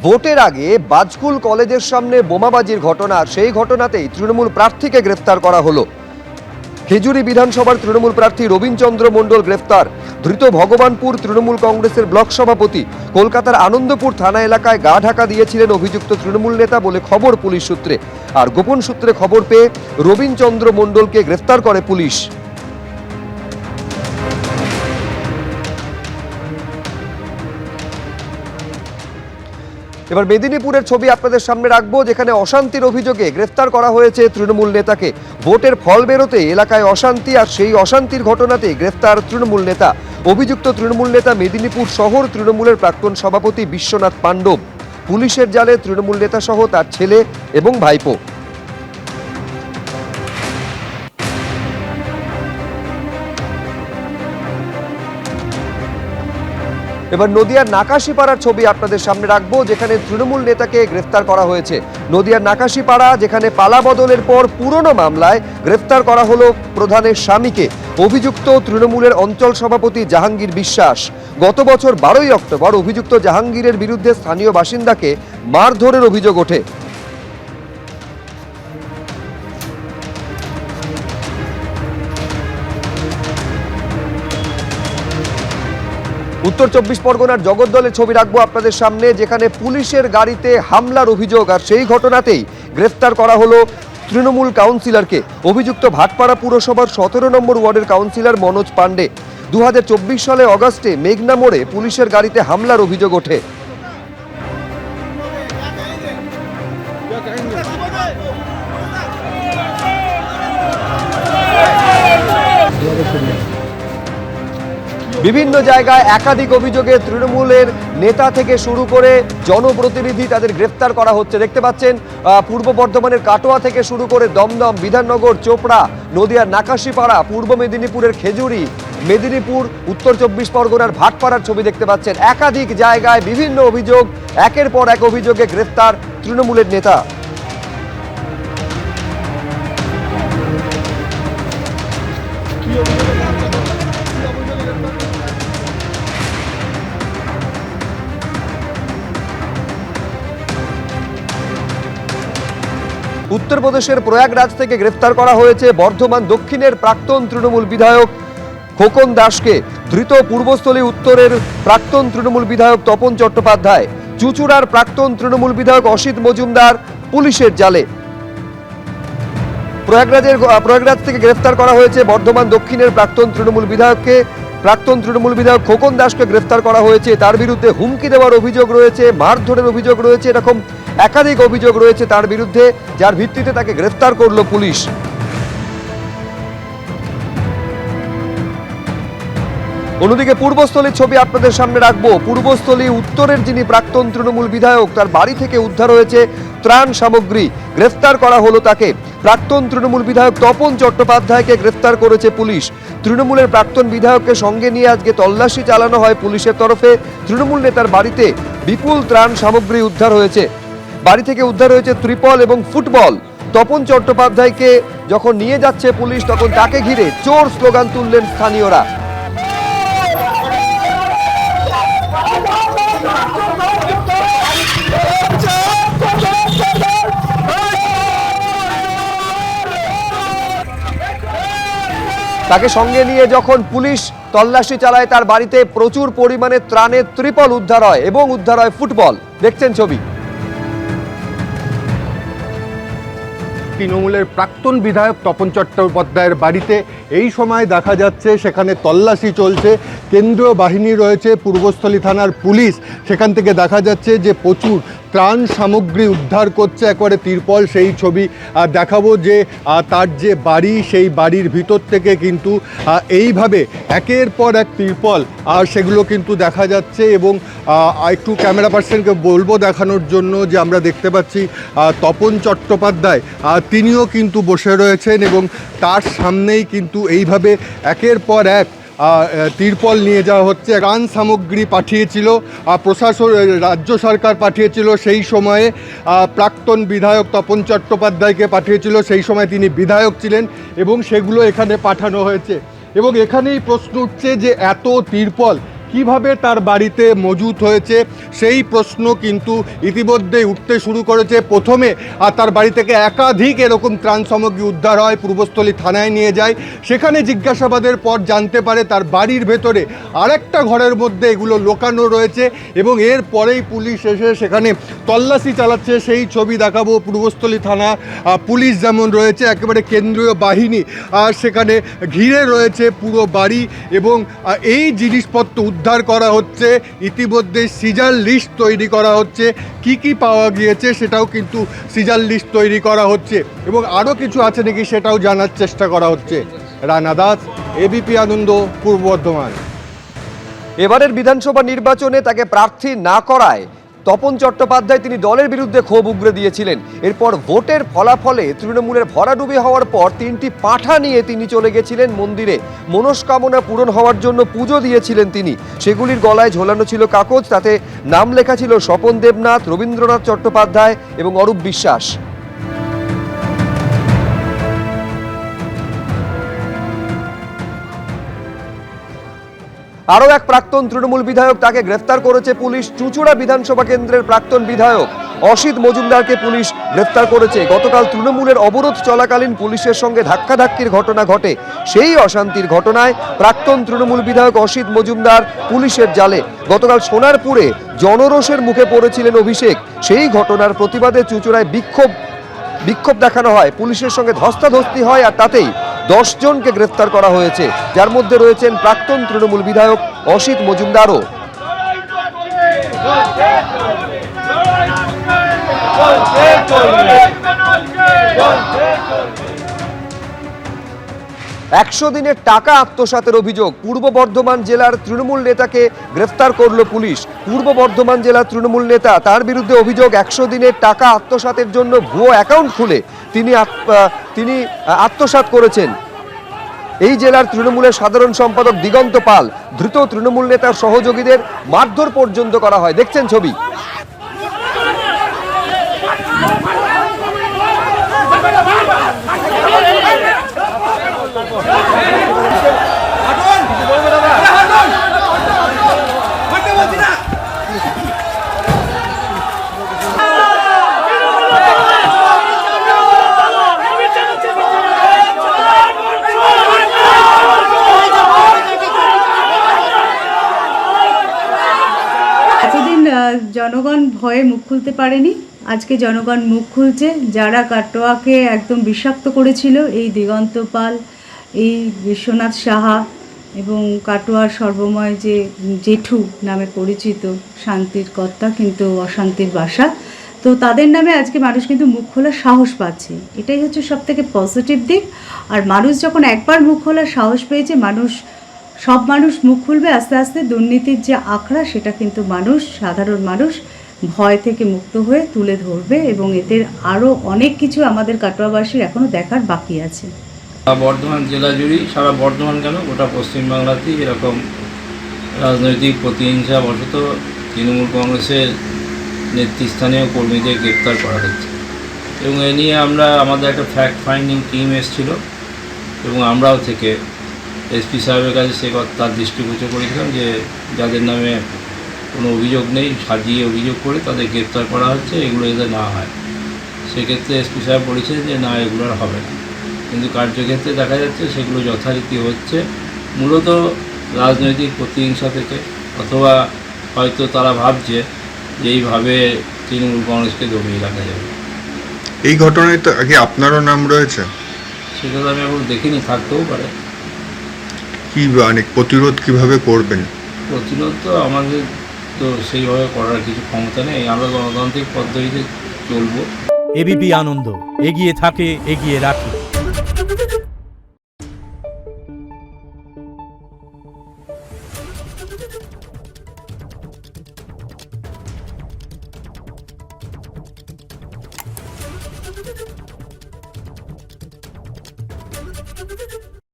ভোটের আগে বাজকুল কলেজের সামনে বোমাবাজির ঘটনা, সেই ঘটনাতেই তৃণমূল প্রার্থীকে গ্রেফতার করা হলো। খেজুরি বিধানসভার তৃণমূল প্রার্থী রবীনচন্দ্র মণ্ডল গ্রেফতার। ধৃত ভগবানপুর তৃণমূল কংগ্রেসের ব্লক সভাপতি। কলকাতার আনন্দপুর থানা এলাকায় গা ঢাকা দিয়েছিলেন অভিযুক্ত তৃণমূল নেতা বলে খবর পুলিশ সূত্রে। আর গোপন সূত্রে খবর পেয়ে রবীনচন্দ্র মণ্ডলকে গ্রেফতার করে পুলিশ। এবার মেদিনীপুরের ছবি আপনাদের সামনে রাখবো, যেখানে অশান্তির অভিযোগে গ্রেফতার করা হয়েছে তৃণমূল নেতাকে। ভোটের ফল বেরোতে এলাকায় অশান্তি, আর সেই অশান্তির ঘটনাতে গ্রেফতার তৃণমূল নেতা। অভিযুক্ত তৃণমূল নেতা মেদিনীপুর শহর তৃণমূলের প্রাক্তন সভাপতি বিশ্বনাথ পাণ্ডব। পুলিশের জালে তৃণমূল নেতা সহ তার ছেলে এবং ভাইপো। এবার নদিয়ার নাকাশিপাড়ার ছবি আপনাদের সামনে রাখবো, যেখানে তৃণমূল নেতাকে গ্রেফতার করা হয়েছে। নদিয়ার নাকাশিপাড়া, যেখানে পালা বদলের পর পুরনো মামলায় গ্রেফতার করা হলো প্রধানের স্বামীকে। অভিযুক্ত তৃণমূলের অঞ্চল সভাপতি জাহাঙ্গীর বিশ্বাস। গত বছর 12ই অক্টোবর অভিযুক্ত জাহাঙ্গীরের বিরুদ্ধে স্থানীয় বাসিন্দাকে মারধরের অভিযোগ ওঠে। উত্তর 24 পরগনার জগদ্দলের ছবি রাখবো আপনাদের সামনে, যেখানে পুলিশের গাড়িতে হামলার অভিযোগ, আর সেই ঘটনাতেই গ্রেফতার করা হলো তৃণমূল কাউন্সিলরকে। অভিযুক্ত ভাটপাড়া পুরসভার 17 নম্বর ওয়ার্ডের কাউন্সিলর মনোজ পাণ্ডে। 2024 সালে অগাস্টে মেঘনা মোড়ে পুলিশের গাড়িতে হামলার অভিযোগ ওঠে। বিভিন্ন জায়গায় একাধিক অভিযোগে তৃণমূলের নেতা থেকে শুরু করে জনপ্রতিনিধি তাদের গ্রেফতার করা হচ্ছে। দেখতে পাচ্ছেন পূর্ব বর্ধমানের কাটোয়া থেকে শুরু করে দমদম, বিধাননগর, চোপড়া, নদিয়ার নাকাশিপাড়া, পূর্ব মেদিনীপুরের খেজুরি, মেদিনীপুর, উত্তর 24 পরগনার ভাটপাড়ার ছবি দেখতে পাচ্ছেন। একাধিক জায়গায় বিভিন্ন অভিযোগ, একের পর এক অভিযোগে গ্রেফতার তৃণমূলের নেতা। উত্তরপ্রদেশের প্রয়াগরাজ থেকে গ্রেফতার করা হয়েছে বর্ধমান দক্ষিণের প্রাক্তন তৃণমূল বিধায়ক খোকন দাসকে। ধৃত পূর্বস্থলী উত্তরের প্রাক্তন তৃণমূল বিধায়ক তপন চট্টোপাধ্যায়। চুঁচুড়ার প্রাক্তন তৃণমূল বিধায়ক অসিত মজুমদার পুলিশের জালে। প্রয়াগরাজ থেকে গ্রেফতার করা হয়েছে বর্ধমান দক্ষিণের প্রাক্তন তৃণমূল বিধায়ক খোকন দাসকে গ্রেফতার করা হয়েছে। তার বিরুদ্ধে হুমকি দেওয়ার অভিযোগ রয়েছে, মারধরের অভিযোগ রয়েছে, এরকম একাধিক অভিযোগ রয়েছে তার বিরুদ্ধে, যার ভিত্তিতে তাকে গ্রেফতার করল পুলিশ। অন্যদিকে পূর্বস্থলীর ছবি আপনাদের সামনে রাখবো। পূর্বস্থলী উত্তরের যিনি প্রাক্তন তৃণমূল বিধায়ক, তার বাড়ি থেকে উদ্ধার হয়েছে ত্রাণ সামগ্রী। গ্রেফতার করা হলো তাকে। প্রাক্তন তৃণমূল বিধায়ক তপন চট্টোপাধ্যায়কে গ্রেফতার করেছে পুলিশ। তৃণমূলের প্রাক্তন বিধায়ককে সঙ্গে নিয়ে আজকে তল্লাশি চালানো হয় পুলিশের তরফে। তৃণমূল নেতার বাড়িতে বিপুল ত্রাণ সামগ্রী উদ্ধার হয়েছে। বাড়ি থেকে উদ্ধার হয়েছে ত্রিপল এবং ফুটবল। তপন চট্টোপাধ্যায়কে যখন নিয়ে যাচ্ছে পুলিশ, তখন তাকে ঘিরে চোর স্লোগান তুললেন স্থানীয়রা। তাকে সঙ্গে নিয়ে যখন পুলিশ তল্লাশি চালায়, তার বাড়িতে প্রচুর পরিমাণে ত্রাণের ত্রিপল উদ্ধার হয় এবং উদ্ধার হয় ফুটবল। দেখছেন ছবি। তৃণমূলের প্রাক্তন বিধায়ক তপন চট্টোপাধ্যায়ের বাড়িতে এই সময় দেখা যাচ্ছে সেখানে তল্লাশি চলছে। কেন্দ্রীয় বাহিনী রয়েছে, পূর্বস্থলী থানার পুলিশ, সেখান থেকে দেখা যাচ্ছে যে প্রচুর ত্রাণ সামগ্রী উদ্ধার করছে। একবারে তিরপল, সেই ছবি দেখাবো যে তার যে বাড়ি, সেই বাড়ির ভিতর থেকে কিন্তু এইভাবে একের পর এক তিরপল সেগুলো কিন্তু দেখা যাচ্ছে। এবং একটু ক্যামেরা পার্সনকে বলবো দেখানোর জন্য যে আমরা দেখতে পাচ্ছি তপন চট্টোপাধ্যায় তিনিও কিন্তু বসে রয়েছেন এবং তার সামনেই কিন্তু এইভাবে একের পর এক তিরপল নিয়ে যাওয়া হচ্ছে। ত্রাণ সামগ্রী পাঠিয়েছিল প্রশাসন, রাজ্য সরকার পাঠিয়েছিল, সেই সময়ে প্রাক্তন বিধায়ক তপন চট্টোপাধ্যায়কে পাঠিয়েছিল, সেই সময় তিনি বিধায়ক ছিলেন, এবং সেগুলো এখানে পাঠানো হয়েছে। এবং এখানেই প্রশ্ন উঠছে যে এত তিরপল কিভাবে তার বাড়িতে মজুত হয়েছে সেই প্রশ্ন কিন্তু ইতিমধ্যেই উঠতে শুরু করেছে। প্রথমে তার বাড়ি থেকে একাধিক এরকম ত্রাণ সামগ্রী উদ্ধার হয়, পূর্বস্থলী থানায় নিয়ে যায়। সেখানে জিজ্ঞাসাবাদের পর জানতে পারে তার বাড়ির ভেতরে আরেকটা ঘরের মধ্যে এগুলো লোকানো রয়েছে এবং এর পরেই পুলিশ এসে সেখানে তল্লাশি চালাচ্ছে। সেই ছবি দেখাবো। পূর্বস্থলী থানা পুলিশ যেমন রয়েছে, একেবারে কেন্দ্রীয় বাহিনী সেখানে ঘিরে রয়েছে পুরো বাড়ি এবং এই জিনিসপত্র উদ্ধার করা হচ্ছে। ইতিমধ্যে সিজার লিস্ট তৈরি করা হচ্ছে, কি পাওয়া গিয়েছে সেটাও কিন্তু সিজার লিস্ট তৈরি করা হচ্ছে এবং আরও কিছু আছে নাকি সেটাও জানার চেষ্টা করা হচ্ছে। রানা দাস, এবিপি আনন্দ, পূর্ব বর্ধমান। এবারের বিধানসভা নির্বাচনে তাকে প্রার্থী না করায় তপন চট্টোপাধ্যায় তিনি দলের বিরুদ্ধে ক্ষোভ উগরে দিয়েছিলেন। এরপর ভোটের ফলাফলে তৃণমূলের ভরাডুবি হওয়ার পর 3টি পাঁঠা নিয়ে তিনি চলে গেছিলেন মন্দিরে। মনস্কামনা পূরণ হওয়ার জন্য পুজো দিয়েছিলেন তিনি। সেগুলির গলায় ঝোলানো ছিল কাগজ, তাতে নাম লেখা ছিল স্বপন দেবনাথ, রবীন্দ্রনাথ চট্টোপাধ্যায় এবং অরূপ বিশ্বাস। আরও এক প্রাক্তন তৃণমূল বিধায়ক, তাকে গ্রেফতার করেছে পুলিশ। চুঁচুড়া বিধানসভা কেন্দ্রের প্রাক্তন বিধায়ক অসিত মজুমদারকে পুলিশ গ্রেফতার করেছে। গতকাল তৃণমূলের অবরোধ চলাকালীন পুলিশের সঙ্গে ধাক্কাধাক্কির ঘটনা ঘটে। সেই অশান্তির ঘটনায় প্রাক্তন তৃণমূল বিধায়ক অসিত মজুমদার পুলিশের জালে। গতকাল সোনারপুরে জনরোষের মুখে পড়েছিলেন অভিষেক। সেই ঘটনার প্রতিবাদে চুঁচুড়ায় বিক্ষোভ দেখানো হয়, পুলিশের সঙ্গে ধস্তাধস্তি হয়, আর তাতেই 10 জনকে গ্রেফতার করা হয়েছে, যার মধ্যে রয়েছেন প্রাক্তন তৃণমূল বিধায়ক অসিত মজুমদারও। একশো দিনের টাকা আত্মসাতের অভিযোগ। পূর্ব বর্ধমান জেলার তৃণমূল নেতাকে গ্রেফতার করল পুলিশ। পূর্ব বর্ধমান জেলার তৃণমূল নেতা, তার বিরুদ্ধে অভিযোগ 100 দিনের টাকা আত্মসাতের জন্য ভুয়ো অ্যাকাউন্ট খুলে তিনি আত্মসাৎ করেছেন। এই জেলার তৃণমূলের সাধারণ সম্পাদক দিগন্ত পাল, ধৃত তৃণমূল নেতার সহযোগীদের মারধর পর্যন্ত করা হয়। দেখছেন ছবি। জনগণ ভয়ে মুখ খুলতে পারেনি, আজকে জনগণ মুখ খুলছে। যারা কাটোয়াকে একদম বিষাক্ত করেছিল, এই দিগন্ত পাল, এই বিশ্বনাথ সাহা এবং কাটোয়ার সর্বময় যে জেঠু নামে পরিচিত শান্তির কর্তা কিন্তু অশান্তির বাসা, তো তাদের নামে আজকে মানুষ কিন্তু মুখ খোলার সাহস পাচ্ছে। এটাই হচ্ছে সবথেকে পজিটিভ দিক। আর মানুষ যখন একবার মুখ খোলার সাহস পেয়েছে, সব মানুষ মুখ খুলবে আস্তে আস্তে। দুর্নীতির যে আখড়া, সেটা কিন্তু সাধারণ মানুষ ভয় থেকে মুক্ত হয়ে তুলে ধরবে এবং এতে আরও অনেক কিছু আমাদের কাটোয়াবাসীর এখনও দেখার বাকি আছে। বর্ধমান জেলা জুড়েই, সারা বর্ধমান কেন গোটা পশ্চিমবাংলাতেই এরকম রাজনৈতিক প্রতিহিংসা বশত তৃণমূল কংগ্রেসের নেতৃস্থানীয় কর্মীদের গ্রেপ্তার করা হচ্ছে এবং এ নিয়ে আমাদের একটা ফ্যাক্ট ফাইন্ডিং টিম এসেছিল এবং আমরাও থেকে এসপি সাহেবের কাছে তার দৃষ্টিগোচর করেছিলাম যে যাদের নামে কোনো অভিযোগ নেই, সাজিয়ে অভিযোগ করে তাদের গ্রেপ্তার করা হচ্ছে, এগুলো যাতে না হয়। সেক্ষেত্রে এসপি সাহেব বলেছেন যে না, এগুলো আর হবে না। কিন্তু কার্যক্ষেত্রে দেখা যাচ্ছে সেগুলো যথারীতি হচ্ছে, মূলত রাজনৈতিক প্রতিহিংসা থেকে, অথবা হয়তো তারা ভাবছে যে এইভাবে তৃণমূল কংগ্রেসকে দমিয়ে রাখা যাবে। এই ঘটনায় তো আগে আপনারও নাম রয়েছে, সেটা তো আমি এখন দেখিনি, থাকতেও পারে। কি মানে প্রতিরোধ কিভাবে করবেন? প্রতিরোধ তো আমাদের তো সেইভাবে করার কিছু ক্ষমতা নেই, আমরা গণতান্ত্রিক পদ্ধতিতে চলবো। এবিপি আনন্দ, এগিয়ে থাকে, এগিয়ে রাখে।